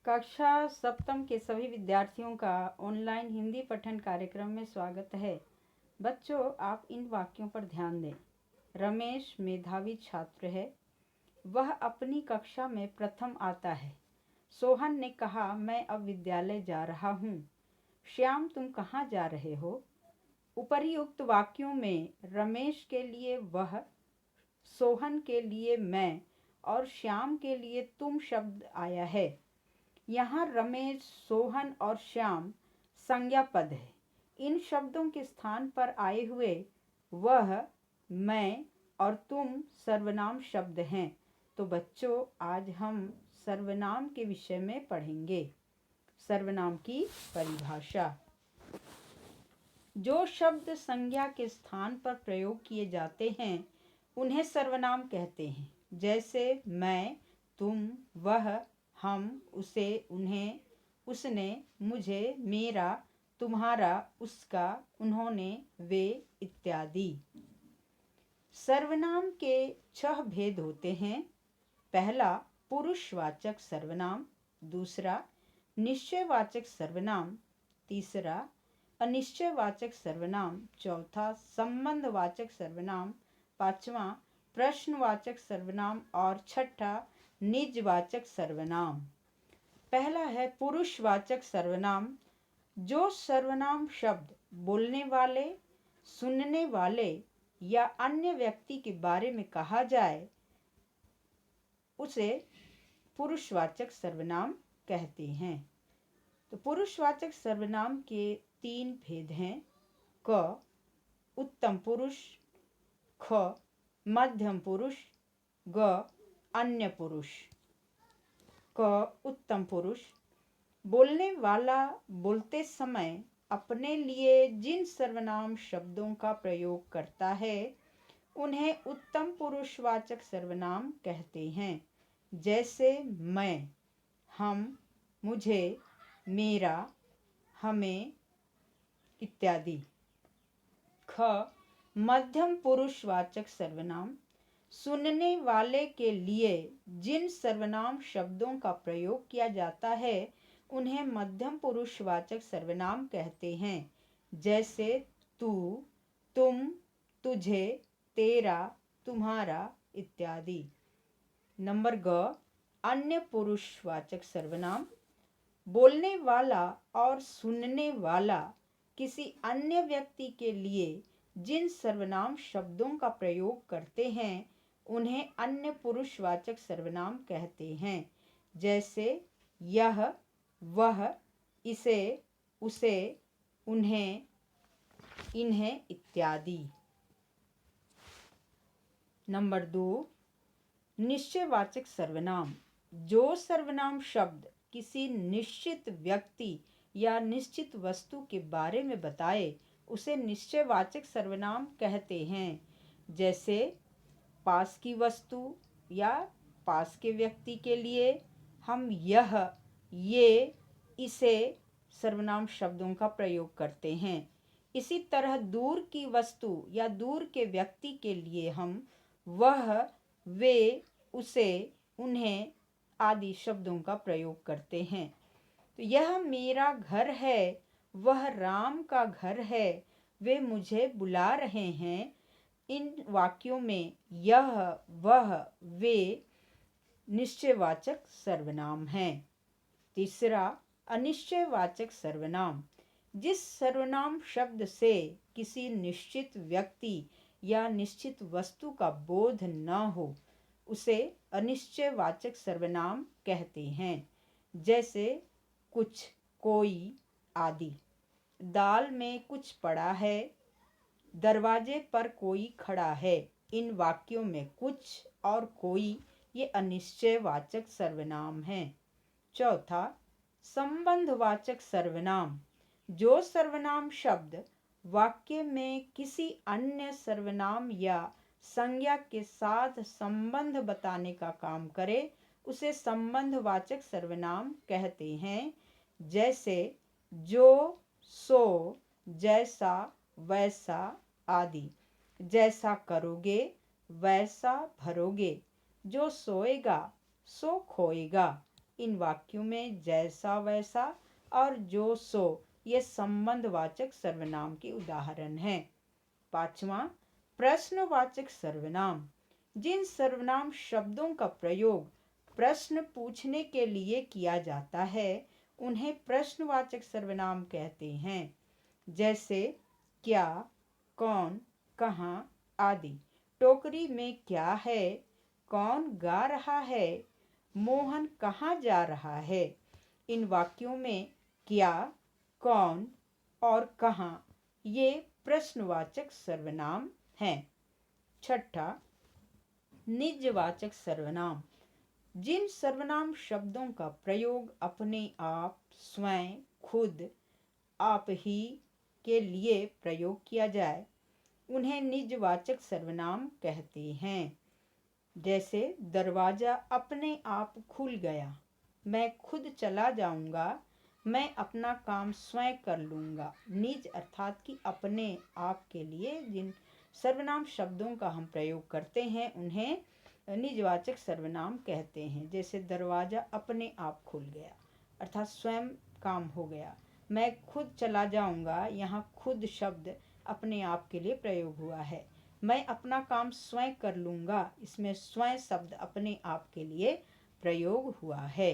कक्षा सप्तम के सभी विद्यार्थियों का ऑनलाइन हिंदी पठन कार्यक्रम में स्वागत है। बच्चों, आप इन वाक्यों पर ध्यान दें। रमेश मेधावी छात्र है। वह अपनी कक्षा में प्रथम आता है। सोहन ने कहा, मैं अब विद्यालय जा रहा हूँ। श्याम, तुम कहाँ जा रहे हो? उपर्युक्त वाक्यों में रमेश के लिए वह, सोहन के लिए मैं और श्याम के लिए तुम शब्द आया है। यहाँ रमेश, सोहन और श्याम संज्ञा पद है। इन शब्दों के स्थान पर आए हुए वह, मैं और तुम सर्वनाम शब्द हैं। तो बच्चों, आज हम सर्वनाम के विषय में पढ़ेंगे। सर्वनाम की परिभाषा। जो शब्द संज्ञा के स्थान पर प्रयोग किए जाते हैं उन्हें सर्वनाम कहते हैं। जैसे मैं, तुम, वह, हम, उसे, उन्हें, उसने, मुझे, मेरा, तुम्हारा, उसका, उन्होंने, वे इत्यादि। सर्वनाम के 6 भेद होते हैं। पहला, पुरुषवाचक सर्वनाम। दूसरा, निश्चयवाचक सर्वनाम। तीसरा, अनिश्चयवाचक सर्वनाम। चौथा, संबंधवाचक सर्वनाम। पांचवा, प्रश्नवाचक सर्वनाम। और छठा, निजवाचक सर्वनाम। पहला है पुरुषवाचक सर्वनाम। जो सर्वनाम शब्द बोलने वाले, सुनने वाले या अन्य व्यक्ति के बारे में कहा जाए उसे पुरुषवाचक सर्वनाम कहते हैं। तो पुरुषवाचक सर्वनाम के 3 भेद हैं। क, उत्तम पुरुष। ख, मध्यम पुरुष। ग, अन्य पुरुष। क, उत्तम पुरुष। बोलने वाला बोलते समय अपने लिए जिन सर्वनाम शब्दों का प्रयोग करता है उन्हें उत्तम पुरुषवाचक सर्वनाम कहते हैं। जैसे मैं, हम, मुझे, मेरा, हमें इत्यादि। ख, मध्यम पुरुषवाचक सर्वनाम। सुनने वाले के लिए जिन सर्वनाम शब्दों का प्रयोग किया जाता है उन्हें मध्यम पुरुषवाचक सर्वनाम कहते हैं। जैसे तू, तुम, तुझे, तेरा, तुम्हारा इत्यादि। नंबर ग, अन्य पुरुषवाचक सर्वनाम। बोलने वाला और सुनने वाला किसी अन्य व्यक्ति के लिए जिन सर्वनाम शब्दों का प्रयोग करते हैं उन्हें अन्य पुरुषवाचक सर्वनाम कहते हैं। जैसे यह, वह, इसे, उसे, उन्हें, इन्हें इत्यादि। नंबर 2, निश्चयवाचक सर्वनाम। जो सर्वनाम शब्द किसी निश्चित व्यक्ति या निश्चित वस्तु के बारे में बताए उसे निश्चयवाचक सर्वनाम कहते हैं। जैसे पास की वस्तु या पास के व्यक्ति के लिए हम यह, ये, इसे सर्वनाम शब्दों का प्रयोग करते हैं। इसी तरह दूर की वस्तु या दूर के व्यक्ति के लिए हम वह, वे, उसे, उन्हें आदि शब्दों का प्रयोग करते हैं। तो यह मेरा घर है, वह राम का घर है, वे मुझे बुला रहे हैं। इन वाक्यों में यह, वह, वे निश्चयवाचक सर्वनाम हैं। तीसरा, अनिश्चयवाचक सर्वनाम। जिस सर्वनाम शब्द से किसी निश्चित व्यक्ति या निश्चित वस्तु का बोध न हो उसे अनिश्चयवाचक सर्वनाम कहते हैं। जैसे कुछ, कोई आदि। दाल में कुछ पड़ा है, दरवाजे पर कोई खड़ा है। इन वाक्यों में कुछ और कोई ये अनिश्चयवाचक सर्वनाम हैं। चौथा, संबंधवाचक सर्वनाम। जो सर्वनाम शब्द वाक्य में किसी अन्य सर्वनाम या संज्ञा के साथ संबंध बताने का काम करे उसे संबंधवाचक सर्वनाम कहते हैं। जैसे जो, सो, जैसा, वैसा आदि। जैसा करोगे वैसा भरोगे। जो सोएगा सो खोएगा। इन वाक्यों में जैसा वैसा और जो सो ये संबंधवाचक सर्वनाम के उदाहरण हैं। पांचवा, प्रश्नवाचक सर्वनाम। जिन सर्वनाम शब्दों का प्रयोग प्रश्न पूछने के लिए किया जाता है उन्हें प्रश्नवाचक सर्वनाम कहते हैं। जैसे क्या, कौन, कहाँ आदि। टोकरी में क्या है, कौन गा रहा है, मोहन कहाँ जा रहा है। इन वाक्यों में क्या, कौन और कहाँ ये प्रश्नवाचक सर्वनाम हैं। छठा, निजवाचक सर्वनाम। जिन सर्वनाम शब्दों का प्रयोग अपने आप, स्वयं, खुद, आप ही के लिए प्रयोग किया जाए उन्हें निजवाचक सर्वनाम कहते हैं। जैसे दरवाजा अपने आप खुल गया, मैं खुद चला जाऊंगा, मैं अपना काम स्वयं कर लूँगा। निज अर्थात कि अपने आप के लिए जिन सर्वनाम शब्दों का हम प्रयोग करते हैं उन्हें निजवाचक सर्वनाम कहते हैं। जैसे दरवाजा अपने आप खुल गया अर्थात स्वयं काम हो गया। मैं खुद चला जाऊंगा, यहाँ खुद शब्द अपने आप के लिए प्रयोग हुआ है। मैं अपना काम स्वयं कर लूँगा, इसमें स्वयं शब्द अपने आप के लिए प्रयोग हुआ है।